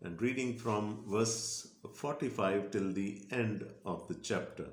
and reading from verse 45 till the end of the chapter.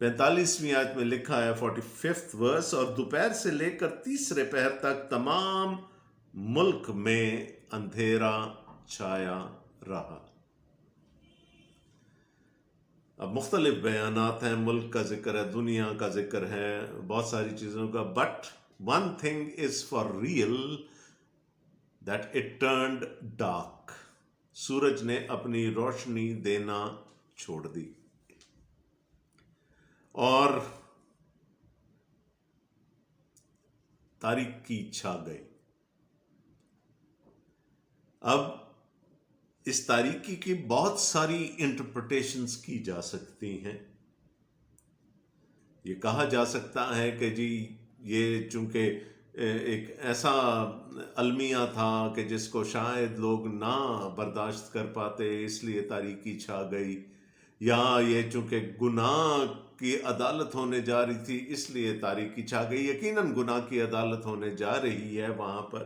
45ویں آیت میں لکھا ہے 45th ورس، اور دوپہر سے لے کر تیسرے پہر تک تمام ملک میں اندھیرا چھایا رہا۔ اب مختلف بیانات ہیں، ملک کا ذکر ہے، دنیا کا ذکر ہے، بہت ساری چیزوں کا، but one thing is for real that it turned dark, سورج نے اپنی روشنی دینا چھوڑ دی اور تاریکی چھا گئی۔ اب اس تاریکی کی بہت ساری انٹرپریٹیشنز کی جا سکتی ہیں۔ یہ کہا جا سکتا ہے کہ جی یہ چونکہ ایک ایسا المیہ تھا کہ جس کو شاید لوگ نہ برداشت کر پاتے، اس لیے تاریکی چھا گئی، یا یہ چونکہ گناہ کی عدالت ہونے جا رہی تھی اس لیے تاریکی چھا گئی۔ یقیناً گناہ کی عدالت ہونے جا رہی ہے وہاں پر،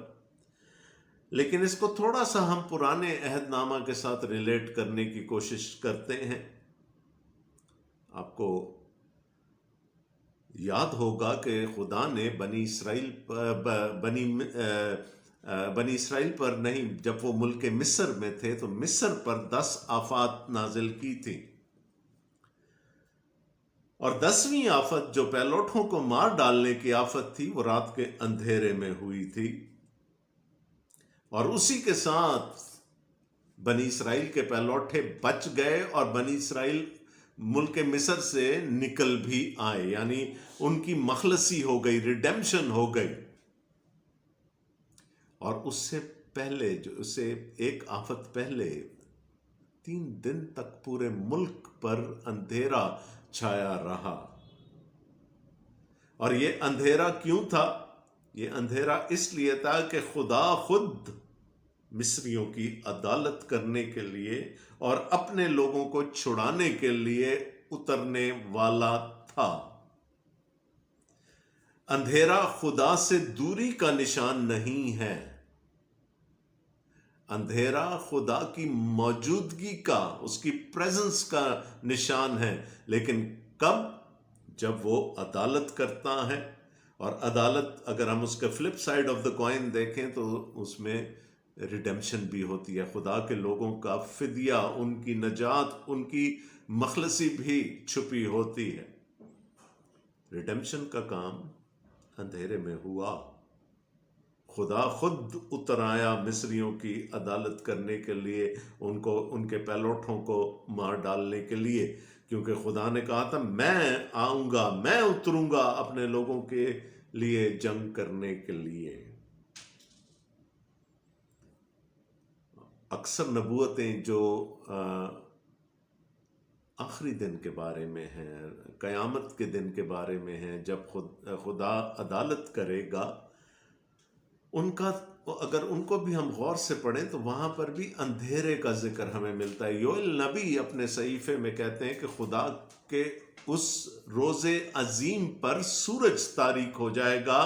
لیکن اس کو تھوڑا سا ہم پرانے عہد نامہ کے ساتھ ریلیٹ کرنے کی کوشش کرتے ہیں۔ آپ کو یاد ہوگا کہ خدا نے بنی اسرائیل پر نہیں، جب وہ ملک مصر میں تھے تو مصر پر 10 آفات نازل کی تھی، اور 10ویں آفت جو پیلوٹوں کو مار ڈالنے کی آفت تھی وہ رات کے اندھیرے میں ہوئی تھی، اور اسی کے ساتھ بنی اسرائیل کے پیلوٹے بچ گئے اور بنی اسرائیل ملک مصر سے نکل بھی آئے، یعنی ان کی مخلصی ہو گئی، ریڈیمشن ہو گئی۔ اور اس سے پہلے اس سے ایک آفت پہلے 3 دن تک پورے ملک پر اندھیرا چھایا رہا۔ اور یہ اندھیرا کیوں تھا؟ یہ اندھیرا اس لیے تھا کہ خدا خود مصریوں کی عدالت کرنے کے لیے اور اپنے لوگوں کو چھڑانے کے لیے اترنے والا تھا۔ اندھیرا خدا سے دوری کا نشان نہیں ہے، اندھیرا خدا کی موجودگی کا، اس کی پریزنس کا نشان ہے، لیکن کب؟ جب وہ عدالت کرتا ہے۔ اور عدالت اگر ہم اس کے flip side of the coin دیکھیں تو اس میں ریڈیمشن بھی ہوتی ہے، خدا کے لوگوں کا فدیہ، ان کی نجات، ان کی مخلصی بھی چھپی ہوتی ہے۔ ریڈیمشن کا کام اندھیرے میں ہوا، خدا خود اتر آیا مصریوں کی عدالت کرنے کے لیے، ان کے پیلوٹوں کو مار ڈالنے کے لیے، کیونکہ خدا نے کہا تھا میں آؤں گا، میں اتروں گا اپنے لوگوں کے لیے جنگ کرنے کے لیے۔ اکثر نبوتیں جو آخری دن کے بارے میں ہیں، قیامت کے دن کے بارے میں ہیں، جب خدا عدالت کرے گا، ان کا اگر ان کو بھی ہم غور سے پڑھیں تو وہاں پر بھی اندھیرے کا ذکر ہمیں ملتا ہے۔ یوئیل نبی اپنے صحیفے میں کہتے ہیں کہ خدا کے اس روز عظیم پر سورج تاریک ہو جائے گا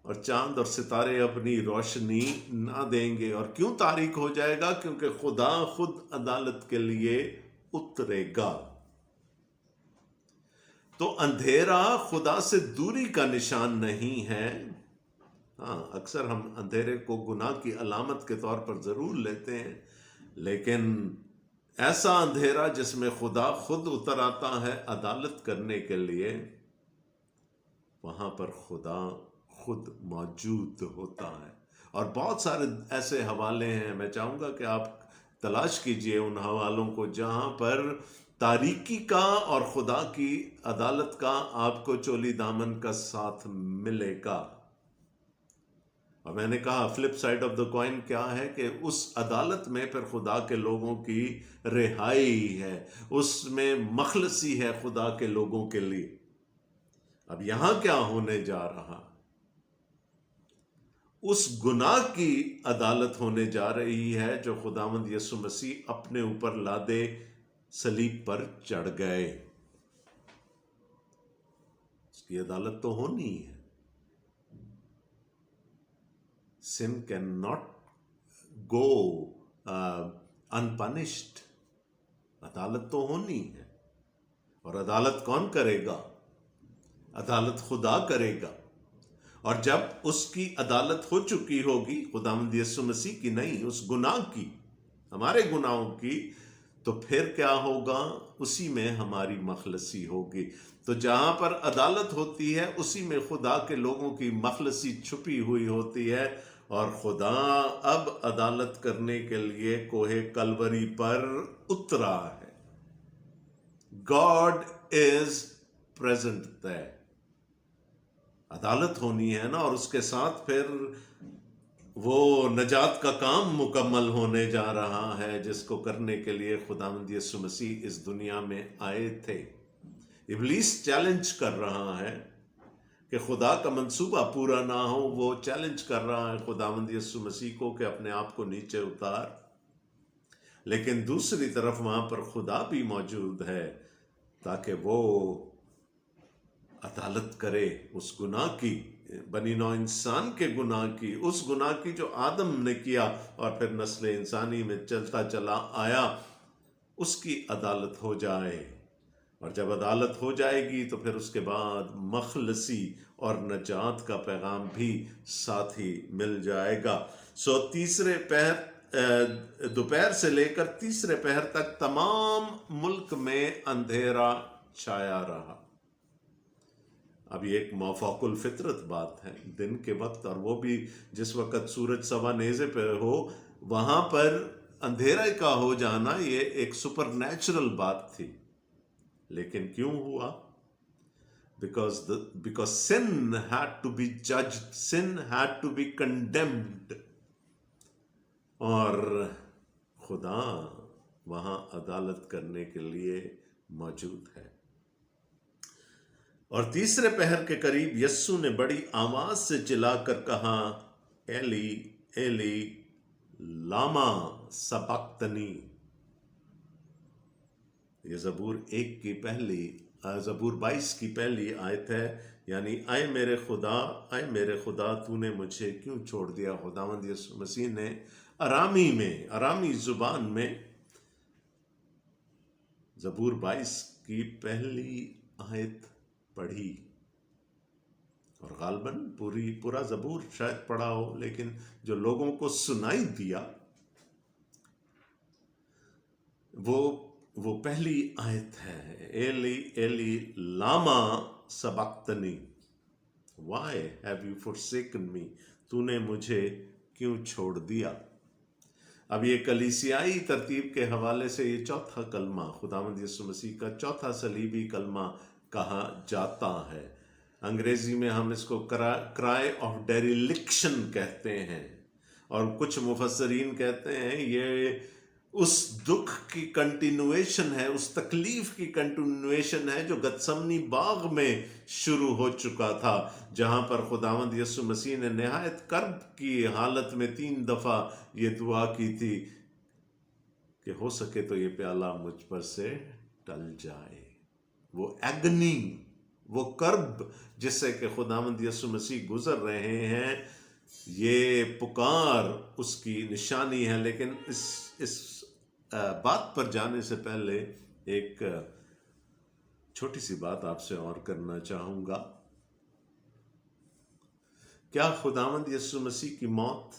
اور چاند اور ستارے اپنی روشنی نہ دیں گے۔ اور کیوں تاریک ہو جائے گا؟ کیونکہ خدا خود عدالت کے لیے اترے گا۔ تو اندھیرا خدا سے دوری کا نشان نہیں ہے۔ ہاں، اکثر ہم اندھیرے کو گناہ کی علامت کے طور پر ضرور لیتے ہیں، لیکن ایسا اندھیرا جس میں خدا خود اتر آتا ہے عدالت کرنے کے لیے، وہاں پر خدا خود موجود ہوتا ہے۔ اور بہت سارے ایسے حوالے ہیں، میں چاہوں گا کہ آپ تلاش کیجئے ان حوالوں کو جہاں پر تاریکی کا اور خدا کی عدالت کا آپ کو چولی دامن کا ساتھ ملے گا۔ اور میں نے کہا flip side of the coin کیا ہے کہ اس عدالت میں پھر خدا کے لوگوں کی رہائی ہے، اس میں مخلصی ہے خدا کے لوگوں کے لیے۔ اب یہاں کیا ہونے جا رہا؟ اس گناہ کی عدالت ہونے جا رہی ہے جو خداوند یسوع مسیح اپنے اوپر لادے صلیب پر چڑھ گئے۔ اس کی عدالت تو ہونی ہے۔ Sin cannot go unpunished. عدالت تو ہونی ہے، اور عدالت کون کرے گا؟ عدالت خدا کرے گا. اور جب اس کی عدالت ہو چکی ہوگی، خداوند یسوع مسیح کی نہیں، اس گناہ کی، ہمارے گناہوں کی، تو پھر کیا ہوگا؟ اسی میں ہماری مخلصی ہوگی. تو جہاں پر عدالت ہوتی ہے اسی میں خدا کے لوگوں کی مخلصی چھپی ہوئی ہوتی ہے، اور خدا اب عدالت کرنے کے لیے کوہ کلوری پر اترا ہے. God is present there. عدالت ہونی ہے نا، اور اس کے ساتھ پھر وہ نجات کا کام مکمل ہونے جا رہا ہے جس کو کرنے کے لیے خداوند یسوع مسیح اس دنیا میں آئے تھے. ابلیس چیلنج کر رہا ہے کہ خدا کا منصوبہ پورا نہ ہو. وہ چیلنج کر رہا ہے خداوند یسوع مسیح کو کہ اپنے آپ کو نیچے اتار. لیکن دوسری طرف وہاں پر خدا بھی موجود ہے تاکہ وہ عدالت کرے اس گناہ کی، بنی نوع انسان کے گناہ کی، اس گناہ کی جو آدم نے کیا اور پھر نسل انسانی میں چلتا چلا آیا، اس کی عدالت ہو جائے. اور جب عدالت ہو جائے گی تو پھر اس کے بعد مخلصی اور نجات کا پیغام بھی ساتھ ہی مل جائے گا. تیسرے پہر، دوپہر سے لے کر تیسرے پہر تک تمام ملک میں اندھیرا چھایا رہا. اب یہ ایک مافوق الفطرت بات ہے دن کے وقت، اور وہ بھی جس وقت سورج سوا نیزے پہ ہو، وہاں پر اندھیرے کا ہو جانا یہ ایک سپر نیچرل بات تھی. لیکن کیوں ہوا؟ because sin had to be judged, sin had to be condemned. اور خدا وہاں عدالت کرنے کے لیے موجود ہے. اور تیسرے پہر کے قریب یسوع نے بڑی آواز سے چلا کر کہا، ایلی ایلی لاما سبقتنی. یہ زبور 1 کی پہلی، زبور 22 کی پہلی آیت ہے، یعنی اے میرے خدا، اے میرے خدا، تو نے مجھے کیوں چھوڑ دیا. خداوند یسوع مسیح نے ارامی زبان میں زبور 22 کی پہلی آیت پڑھی، اور غالباً پورا زبور شاید پڑھا ہو، لیکن جو لوگوں کو سنائی دیا وہ پہلی آیت ہے، ایلی ایلی لاما سبقتنی، why have you forsaken me، تو نے مجھے کیوں چھوڑ دیا. اب یہ کلیسیائی ترتیب کے حوالے سے یہ چوتھا کلمہ خداوند یسوع مسیح کا چوتھا صلیبی کلمہ کہا جاتا ہے. انگریزی میں ہم اس کو کرائے آف ڈیریلیکشن کہتے ہیں، اور کچھ مفسرین کہتے ہیں یہ اس دکھ کی کنٹینویشن ہے، اس تکلیف کی کنٹینویشن ہے جو گتسمنی باغ میں شروع ہو چکا تھا، جہاں پر خداوند یسوع مسیح نے نہایت کرب کی حالت میں 3 دفعہ یہ دعا کی تھی کہ ہو سکے تو یہ پیالہ مجھ پر سے ٹل جائے. وہ ایگنی، وہ کرب جس سے کہ خداوند یسوع مسیح گزر رہے ہیں، یہ پکار اس کی نشانی ہے. لیکن اس بات پر جانے سے پہلے ایک چھوٹی سی بات آپ سے اور کرنا چاہوں گا. کیا خداوند یسوع مسیح کی موت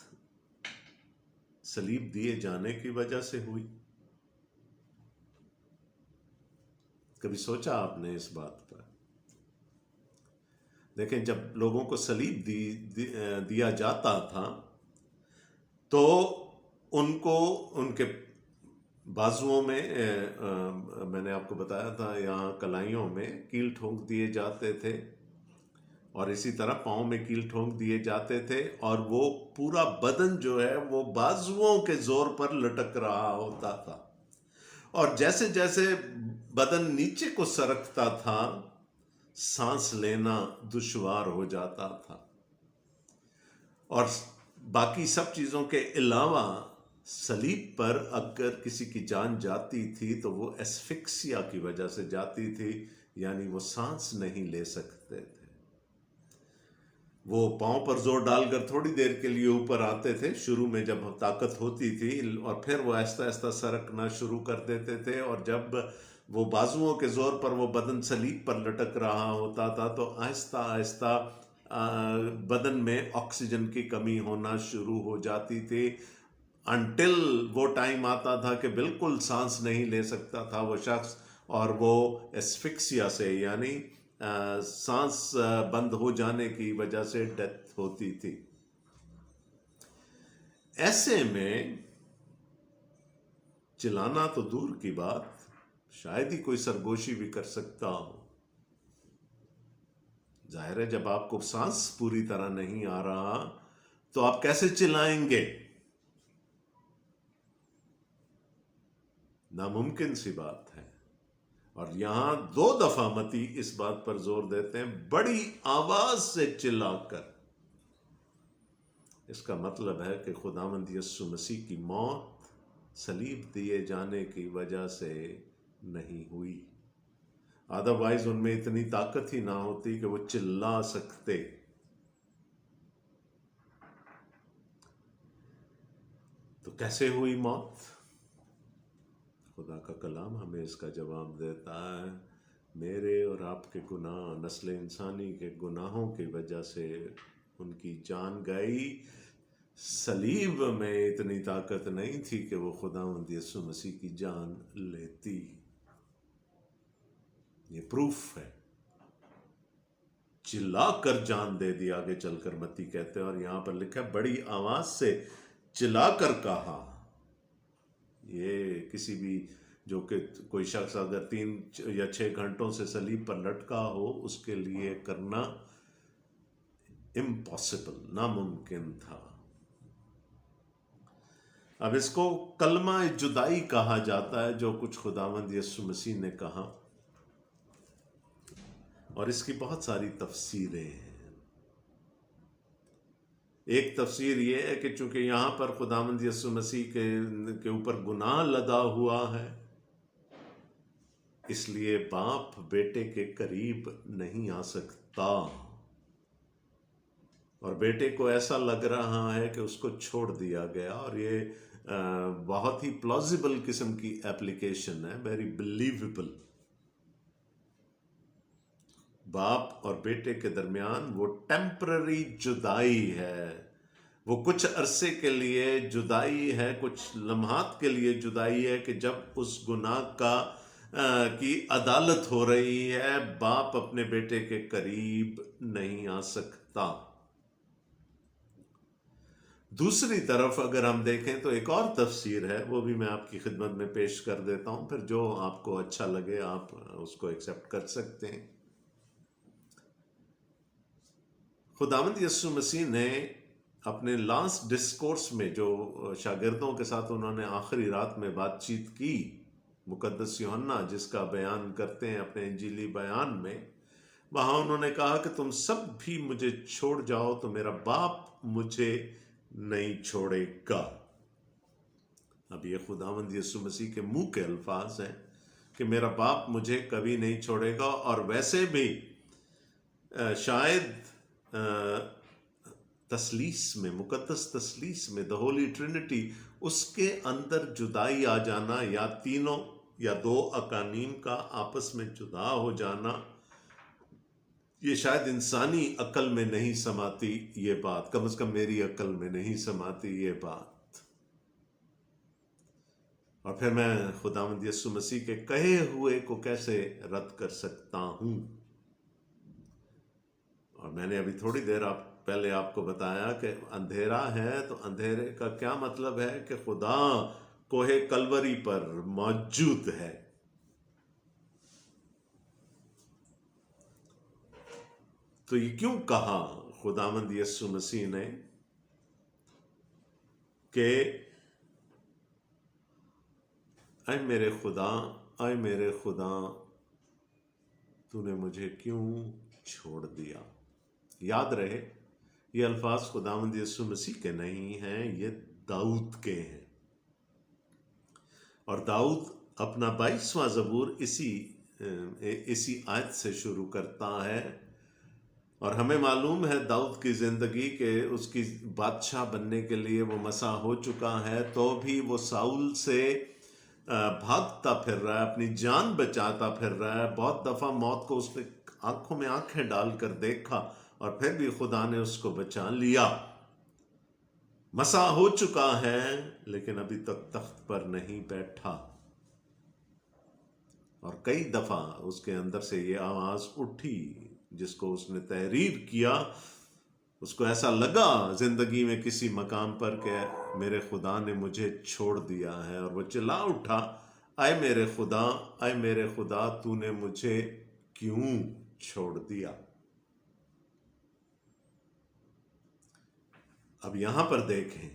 صلیب دیے جانے کی وجہ سے ہوئی؟ کبھی سوچا آپ نے اس بات پر؟ دیکھیں، جب لوگوں کو صلیب دیا جاتا تھا تو ان کو ان کے بازوؤں میں نے آپ کو بتایا تھا یہاں کلائیوں میں کیل ٹھونک دیے جاتے تھے، اور اسی طرح پاؤں میں کیل ٹھونک دیے جاتے تھے، اور وہ پورا بدن جو ہے وہ بازوؤں کے زور پر لٹک رہا ہوتا تھا. اور جیسے جیسے بدن نیچے کو سرکتا تھا سانس لینا دشوار ہو جاتا تھا. اور باقی سب چیزوں کے علاوہ صلیب پر اگر کسی کی جان جاتی تھی تو وہ ایسفکسیا کی وجہ سے جاتی تھی، یعنی وہ سانس نہیں لے سکتے تھے. وہ پاؤں پر زور ڈال کر تھوڑی دیر کے لیے اوپر آتے تھے شروع میں جب طاقت ہوتی تھی، اور پھر وہ آہستہ آہستہ سرکنا شروع کر دیتے تھے، اور جب وہ بازوؤں کے زور پر وہ بدن سلیب پر لٹک رہا ہوتا تھا، تو آہستہ آہستہ بدن میں آکسیجن کی کمی ہونا شروع ہو جاتی تھی، انٹل وہ ٹائم آتا تھا کہ بالکل سانس نہیں لے سکتا تھا وہ شخص، اور وہ اسفکسیا سے یعنی سانس بند ہو جانے کی وجہ سے ڈیتھ ہوتی تھی۔ ایسے میں چلانا تو دور کی بات، شاید ہی کوئی سرگوشی بھی کر سکتا ہو۔ ظاہر ہے جب آپ کو سانس پوری طرح نہیں آ رہا تو آپ کیسے چلائیں گے؟ ناممکن سی بات ہے۔ اور یہاں 2 دفعہ متی اس بات پر زور دیتے ہیں، بڑی آواز سے چلا کر۔ اس کا مطلب ہے کہ خداوند یسوع مسیح کی موت صلیب دیے جانے کی وجہ سے نہیں ہوئی، ادروائز ان میں اتنی طاقت ہی نہ ہوتی کہ وہ چلا سکتے۔ تو کیسے ہوئی موت؟ خدا کا کلام ہمیں اس کا جواب دیتا ہے، میرے اور آپ کے گناہ، نسل انسانی کے گناہوں کی وجہ سے ان کی جان گئی۔ صلیب میں اتنی طاقت نہیں تھی کہ وہ خداوند یسوع مسیح کی جان لیتی۔ یہ پروف ہے، چلا کر جان دے دی، آگے چل کر متی کہتے ہیں، اور یہاں پر لکھا ہے بڑی آواز سے چلا کر کہا۔ یہ کسی بھی جو کہ کوئی شخص اگر 3 یا 6 گھنٹوں سے صلیب پر لٹکا ہو، اس کے لیے کرنا امپاسبل، ناممکن تھا۔ اب اس کو کلمہ جدائی کہا جاتا ہے، جو کچھ خداوند یسوع مسیح نے کہا، اور اس کی بہت ساری تفسیریں ہیں۔ ایک تفسیر یہ ہے کہ چونکہ یہاں پر خداوند یسوع مسیح کے اوپر گناہ لدا ہوا ہے، اس لیے باپ بیٹے کے قریب نہیں آ سکتا، اور بیٹے کو ایسا لگ رہا ہے کہ اس کو چھوڑ دیا گیا، اور یہ بہت ہی پلازیبل قسم کی اپلیکیشن ہے، ویری بلیویبل۔ باپ اور بیٹے کے درمیان وہ ٹیمپرری جدائی ہے، وہ کچھ عرصے کے لیے جدائی ہے، کچھ لمحات کے لیے جدائی ہے، کہ جب اس گناہ کی عدالت ہو رہی ہے، باپ اپنے بیٹے کے قریب نہیں آ سکتا۔ دوسری طرف اگر ہم دیکھیں تو ایک اور تفسیر ہے، وہ بھی میں آپ کی خدمت میں پیش کر دیتا ہوں، پھر جو آپ کو اچھا لگے آپ اس کو ایکسیپٹ کر سکتے ہیں۔ خداوند یسوع مسیح نے اپنے لاسٹ ڈسکورس میں جو شاگردوں کے ساتھ انہوں نے آخری رات میں بات چیت کی، مقدس یوحنا جس کا بیان کرتے ہیں اپنے انجیلی بیان میں، وہاں انہوں نے کہا کہ تم سب بھی مجھے چھوڑ جاؤ تو میرا باپ مجھے نہیں چھوڑے گا۔ اب یہ خداوند یسوع مسیح کے منہ کے الفاظ ہیں کہ میرا باپ مجھے کبھی نہیں چھوڑے گا، اور ویسے بھی شاید تثلیث میں، مقدس تثلیث میں، دی ہولی ٹرینٹی، اس کے اندر جدائی آ جانا، یا تینوں یا 2 اقانیم کا آپس میں جدا ہو جانا، یہ شاید انسانی عقل میں نہیں سماتی، یہ بات کم از کم میری عقل میں نہیں سماتی یہ بات۔ اور پھر میں خداوند یسوع مسیح کے کہے ہوئے کو کیسے رد کر سکتا ہوں؟ اور میں نے ابھی تھوڑی دیر پہلے آپ کو بتایا کہ اندھیرا ہے، تو اندھیرے کا کیا مطلب ہے؟ کہ خدا کوہ کلوری پر موجود ہے۔ تو یہ کیوں کہا خداوند یسوع مسیح نے کہ اے میرے خدا، اے میرے خدا، تو نے مجھے کیوں چھوڑ دیا؟ یاد رہے یہ الفاظ خداوند یسوع مسیح کے نہیں ہیں، یہ داؤد کے ہیں، اور داؤد اپنا 22واں زبور اسی آیت سے شروع کرتا ہے۔ اور ہمیں معلوم ہے داؤد کی زندگی کہ اس کی بادشاہ بننے کے لیے وہ مسیح ہو چکا ہے، تو بھی وہ ساؤل سے بھاگتا پھر رہا ہے، اپنی جان بچاتا پھر رہا ہے. بہت دفعہ موت کو اس نے آنکھوں میں آنکھیں ڈال کر دیکھا اور پھر بھی خدا نے اس کو بچا لیا. مسا ہو چکا ہے لیکن ابھی تک تخت پر نہیں بیٹھا. اور کئی دفعہ اس کے اندر سے یہ آواز اٹھی جس کو اس نے تحریر کیا. اس کو ایسا لگا زندگی میں کسی مقام پر کہ میرے خدا نے مجھے چھوڑ دیا ہے، اور وہ چلا اٹھا، اے میرے خدا، اے میرے خدا، تو نے مجھے کیوں چھوڑ دیا. اب یہاں پر دیکھیں،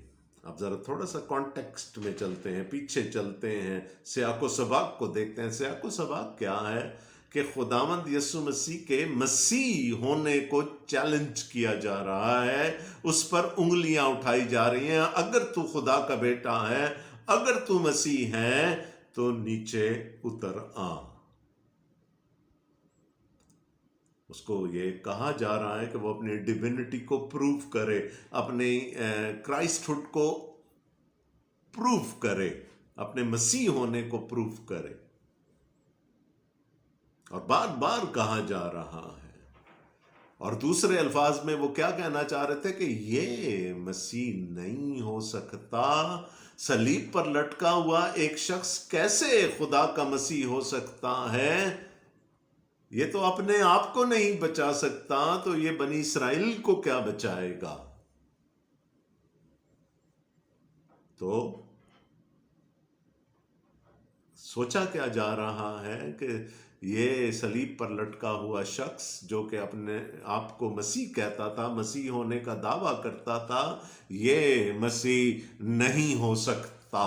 اب ذرا تھوڑا سا کانٹیکسٹ میں چلتے ہیں، پیچھے چلتے ہیں، سیاق و سباق کو دیکھتے ہیں. سیاق و سباق کیا ہے کہ خداوند یسوع مسیح کے مسیح ہونے کو چیلنج کیا جا رہا ہے، اس پر انگلیاں اٹھائی جا رہی ہیں. اگر تو خدا کا بیٹا ہے، اگر تو مسیح ہے تو نیچے اتر آ. اس کو یہ کہا جا رہا ہے کہ وہ اپنی ڈیوینٹی کو پروف کرے، اپنے کرائسٹ ہوڈ کو پروف کرے، اپنے مسیح ہونے کو پروف کرے. اور بار بار کہا جا رہا ہے. اور دوسرے الفاظ میں وہ کیا کہنا چاہ رہے تھے کہ یہ مسیح نہیں ہو سکتا. صلیب پر لٹکا ہوا ایک شخص کیسے خدا کا مسیح ہو سکتا ہے؟ یہ تو اپنے آپ کو نہیں بچا سکتا، تو یہ بنی اسرائیل کو کیا بچائے گا؟ تو سوچا کیا جا رہا ہے کہ یہ صلیب پر لٹکا ہوا شخص جو کہ اپنے آپ کو مسیح کہتا تھا، مسیح ہونے کا دعویٰ کرتا تھا، یہ مسیح نہیں ہو سکتا.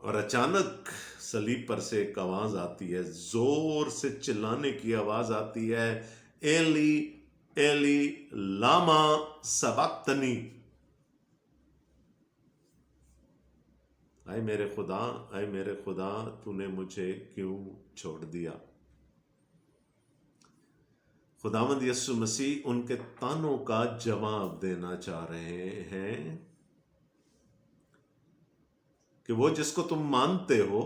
اور اچانک صلیب پر سے ایک آواز آتی ہے، زور سے چلانے کی آواز آتی ہے، ایلی ایلی لاما سبقتنی. اے میرے خدا، اے میرے خدا، تو نے مجھے کیوں چھوڑ دیا؟ خداوند یسوع مسیح ان کے تانوں کا جواب دینا چاہ رہے ہیں کہ وہ جس کو تم مانتے ہو،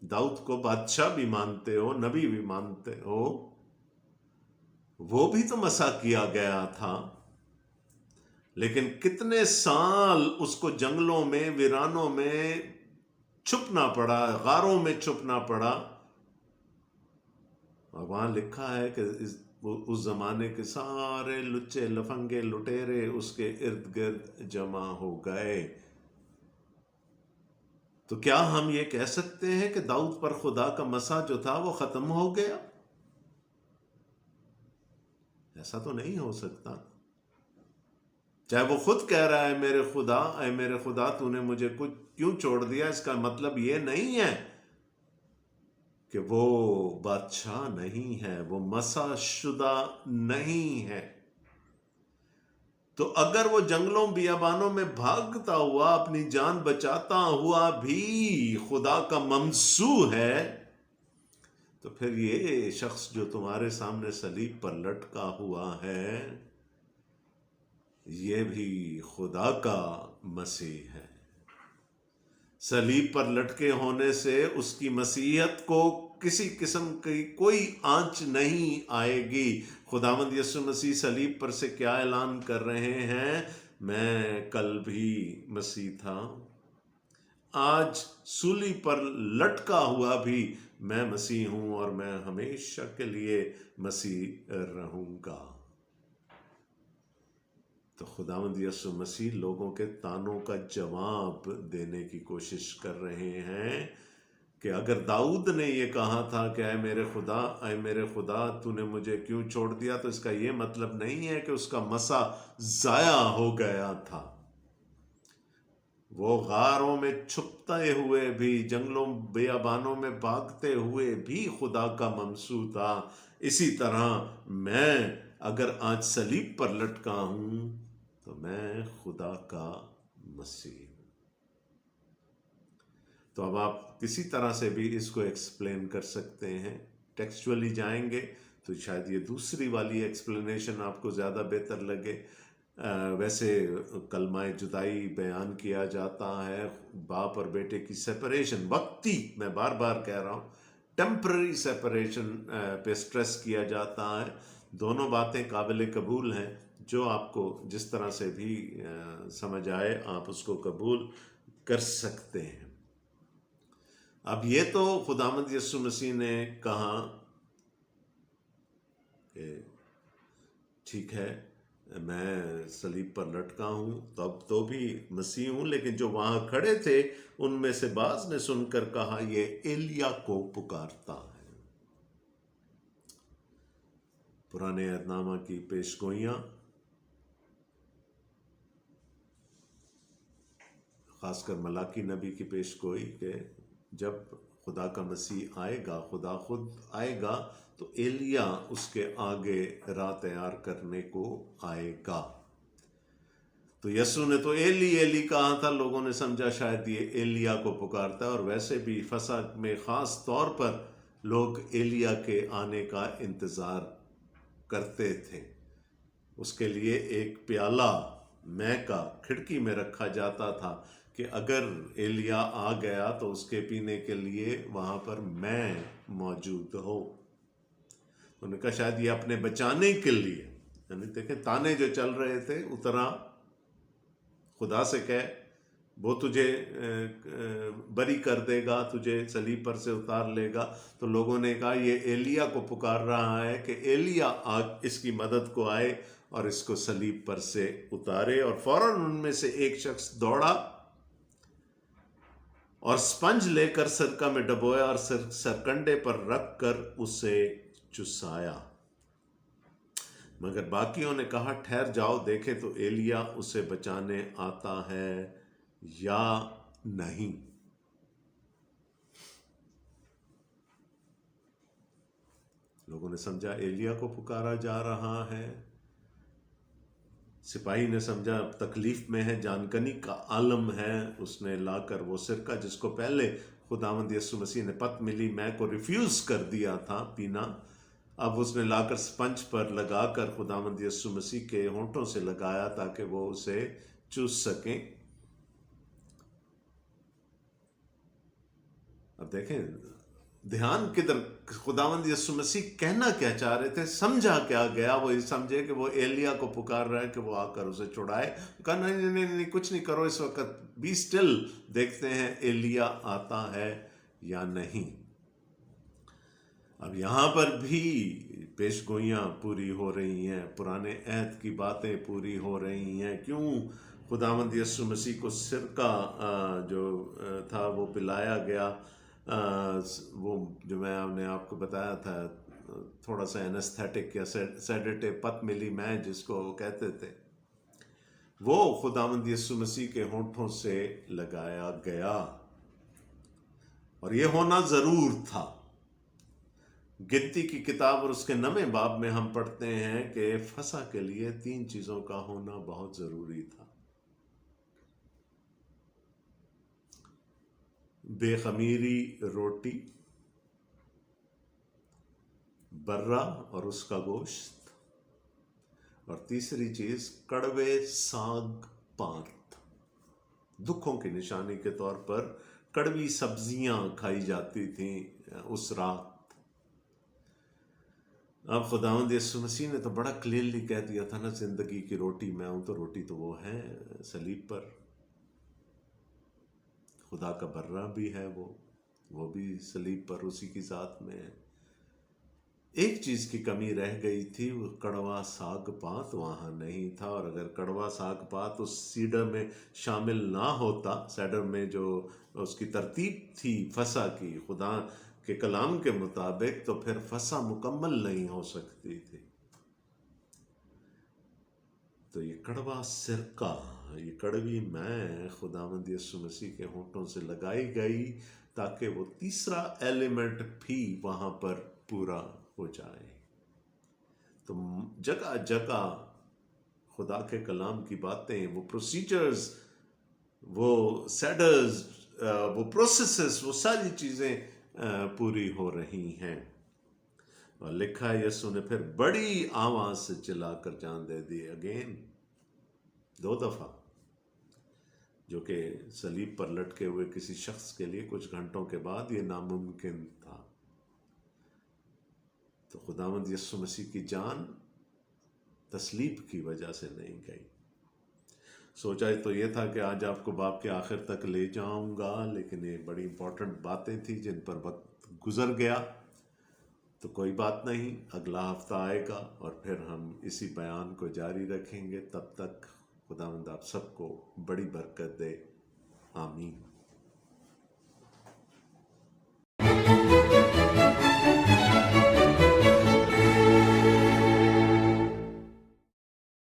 داؤد کو بادشاہ بھی مانتے ہو، نبی بھی مانتے ہو، وہ بھی تو مسیح کیا گیا تھا. لیکن کتنے سال اس کو جنگلوں میں، ویرانوں میں چھپنا پڑا، غاروں میں چھپنا پڑا. اور وہاں لکھا ہے کہ اس زمانے کے سارے لچے لفنگے لٹیرے اس کے ارد گرد جمع ہو گئے. تو کیا ہم یہ کہہ سکتے ہیں کہ داؤد پر خدا کا مسیح جو تھا وہ ختم ہو گیا؟ ایسا تو نہیں ہو سکتا. چاہے وہ خود کہہ رہا ہے میرے خدا، اے میرے خدا، تو نے مجھے کیوں چھوڑ دیا، اس کا مطلب یہ نہیں ہے کہ وہ بادشاہ نہیں ہے، وہ مسیح شدہ نہیں ہے. تو اگر وہ جنگلوں بیابانوں میں بھاگتا ہوا، اپنی جان بچاتا ہوا بھی خدا کا ممسوح ہے، تو پھر یہ شخص جو تمہارے سامنے صلیب پر لٹکا ہوا ہے، یہ بھی خدا کا مسیح ہے. صلیب پر لٹکے ہونے سے اس کی مسیحیت کو کسی قسم کی کوئی آنچ نہیں آئے گی. خداوند یسوع مسیح صلیب پر سے کیا اعلان کر رہے ہیں؟ میں کل بھی مسیح تھا، آج سولی پر لٹکا ہوا بھی میں مسیح ہوں، اور میں ہمیشہ کے لیے مسیح رہوں گا. تو خداوند یسوع مسیح لوگوں کے تانوں کا جواب دینے کی کوشش کر رہے ہیں کہ اگر داؤد نے یہ کہا تھا کہ اے میرے خدا، اے میرے خدا، تو نے مجھے کیوں چھوڑ دیا، تو اس کا یہ مطلب نہیں ہے کہ اس کا مسیح ضائع ہو گیا تھا. وہ غاروں میں چھپتے ہوئے بھی، جنگلوں بیابانوں میں بھاگتے ہوئے بھی خدا کا ممسوح تھا. اسی طرح میں اگر آج صلیب پر لٹکا ہوں تو میں خدا کا مسیح ہوں. تو اب آپ کسی طرح سے بھی اس کو ایکسپلین کر سکتے ہیں. ٹیکسچولی جائیں گے تو شاید یہ دوسری والی ایکسپلینیشن آپ کو زیادہ بہتر لگے. ویسے کلمہ جدائی بیان کیا جاتا ہے، باپ اور بیٹے کی سیپریشن وقتی، میں بار بار کہہ رہا ہوں ٹیمپرری سیپریشن پہ سٹریس کیا جاتا ہے۔ دونوں باتیں قابل قبول ہیں، جو آپ کو جس طرح سے بھی سمجھ آئے آپ اس کو قبول کر سکتے ہیں۔ اب یہ تو خداوند یسوع مسیح نے کہا کہ ٹھیک ہے میں صلیب پر لٹکا ہوں، تب تو بھی مسیح ہوں، لیکن جو وہاں کھڑے تھے ان میں سے بعض نے سن کر کہا یہ ایلیا کو پکارتا ہے۔ پرانے عہد نامہ کی پیش گوئیاں، خاص کر ملاکی نبی کی پیش گوئی کہ جب خدا کا مسیح آئے گا، خدا خود آئے گا تو ایلیا اس کے آگے راہ تیار کرنے کو آئے گا۔ تو یسوع نے تو ایلی ایلی کہا تھا، لوگوں نے سمجھا شاید یہ ایلیا کو پکارتا ہے، اور ویسے بھی فسح میں خاص طور پر لوگ ایلیا کے آنے کا انتظار کرتے تھے۔ اس کے لیے ایک پیالہ مے کا کھڑکی میں رکھا جاتا تھا کہ اگر ایلیا آ گیا تو اس کے پینے کے لیے وہاں پر میں موجود ہو۔ انہوں نے کہا شاید یہ اپنے بچانے کے لیے، یعنی دیکھیں تانے جو چل رہے تھے، اترا خدا سے کہے وہ تجھے بری کر دے گا، تجھے صلیب پر سے اتار لے گا۔ تو لوگوں نے کہا یہ ایلیا کو پکار رہا ہے کہ ایلیا اس کی مدد کو آئے اور اس کو صلیب پر سے اتارے۔ اور فوراً ان میں سے ایک شخص دوڑا اور اسپنج لے کر سرکہ میں ڈبویا اور سرکنڈے پر رکھ کر اسے چسایا۔ مگر باقیوں نے کہا ٹھہر جاؤ، دیکھے تو ایلیا اسے بچانے آتا ہے یا نہیں۔ لوگوں نے سمجھا ایلیا کو پکارا جا رہا ہے، سپاہی نے سمجھا تکلیف میں ہے، جانکنی کا عالم ہے، اس نے لا کر وہ سرکہ جس کو پہلے خداوند یسوع مسیح نے پت ملی میں کو ریفیوز کر دیا تھا پینا، اب اس نے لا کر سپنج پر لگا کر خداوند یسوع مسیح کے ہونٹوں سے لگایا تاکہ وہ اسے چوس سکیں۔ اب دیکھیں دھیان کدھر، خداوند یسوع مسیح کہنا کیا چاہ رہے تھے، سمجھا کیا گیا، وہ یہ سمجھے کہ وہ ایلیا کو پکار رہا ہے کہ وہ آ کر اسے چھڑائے۔ کہا نہیں نہیں نہیں کچھ نہیں کرو اس وقت، بی سٹل، دیکھتے ہیں ایلیا آتا ہے یا نہیں۔ اب یہاں پر بھی پیش گوئیاں پوری ہو رہی ہیں، پرانے عہد کی باتیں پوری ہو رہی ہیں۔ کیوں خداوند یسوع مسیح کو سرکہ جو تھا وہ پلایا گیا، وہ جو میں نے آپ کو بتایا تھا تھوڑا سا اینستھیٹک یا سیڈیٹو پت ملی میں جس کو کہتے تھے، وہ خداوند یسوع مسیح کے ہونٹوں سے لگایا گیا، اور یہ ہونا ضرور تھا۔ گنتی کی کتاب اور اس کے 9 باب میں ہم پڑھتے ہیں کہ فسح کے لیے 3 چیزوں کا ہونا بہت ضروری تھا: بے خمیری روٹی، برا اور اس کا گوشت، اور تیسری چیز کڑوے ساگ پات۔ دکھوں کی نشانی کے طور پر کڑوی سبزیاں کھائی جاتی تھیں اس رات۔ اب خداوند یسوع مسیح نے تو بڑا کلیئرلی کہہ دیا تھا نا، زندگی کی روٹی میں ہوں، تو روٹی تو وہ ہے صلیب پر۔ خدا کا برہ بھی ہے وہ بھی صلیب پر اسی کی ذات میں ہے۔ ایک چیز کی کمی رہ گئی تھی، وہ کڑوا ساگ پات وہاں نہیں تھا، اور اگر کڑوا ساگ پات اس سیڈر میں شامل نہ ہوتا، سیڈر میں جو اس کی ترتیب تھی فسح کی خدا کے کلام کے مطابق، تو پھر فسح مکمل نہیں ہو سکتی تھی۔ تو یہ کڑوا سرکہ، یہ کڑوی میں خداوند یسوع مسیح کے ہونٹوں سے لگائی گئی تاکہ وہ تیسرا ایلیمنٹ بھی وہاں پر پورا ہو جائے۔ تو جگہ جگہ خدا کے کلام کی باتیں، وہ پروسیجرز، وہ سیڈرز، وہ پروسیسز، وہ ساری چیزیں پوری ہو رہی ہیں۔ اور لکھا ہے یسوع نے پھر بڑی آواز سے چلا کر جان دے دی۔ اگین 2 دفعہ، جو کہ صلیب پر لٹکے ہوئے کسی شخص کے لیے کچھ گھنٹوں کے بعد یہ ناممکن تھا۔ تو خداوند یسوع مسیح کی جان تسلیب کی وجہ سے نہیں گئی۔ سوچا تو یہ تھا کہ آج آپ کو باب کے آخر تک لے جاؤں گا، لیکن یہ بڑی امپورٹنٹ باتیں تھیں جن پر وقت گزر گیا۔ تو کوئی بات نہیں، اگلا ہفتہ آئے گا اور پھر ہم اسی بیان کو جاری رکھیں گے۔ تب تک خداوند آپ سب کو بڑی برکت دے، آمین۔